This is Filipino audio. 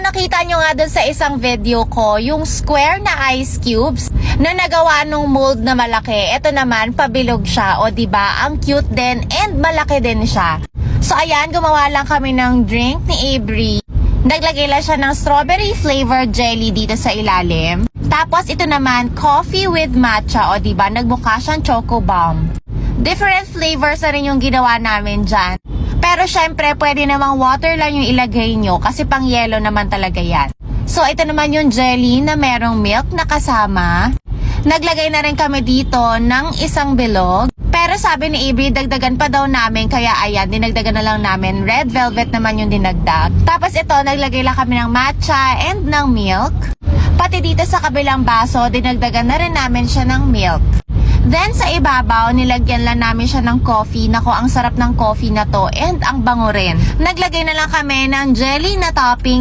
nakita nyo nga dun sa isang video ko, yung square na ice cubes na nagawa nung mold na malaki. Ito naman, pabilog siya. O diba, ang cute din and malaki din siya. So ayan, gumawa lang kami ng drink ni Avery. Naglagay lang siya ng strawberry flavored jelly dito sa ilalim. Tapos ito naman, coffee with matcha. O diba, nagmukha siyang choco bomb. Different flavors na rin yung ginawa namin dyan. Pero syempre, pwede namang water lang yung ilagay nyo kasi pang yelo naman talaga yan. So, ito naman yung jelly na merong milk na kasama. Naglagay na rin kami dito ng isang bilog. Pero sabi ni Avery, dagdagan pa daw namin. Kaya ayan, dinagdagan na lang namin. Red velvet naman yung dinagdag. Tapos ito, naglagay lang kami ng matcha and ng milk. Pati dito sa kabilang baso, dinagdagan na rin namin siya ng milk. Then sa ibabaw, nilagyan lang namin siya ng coffee. Nako, ang sarap ng coffee na to and ang bango rin. Naglagay na lang kami ng jelly na topping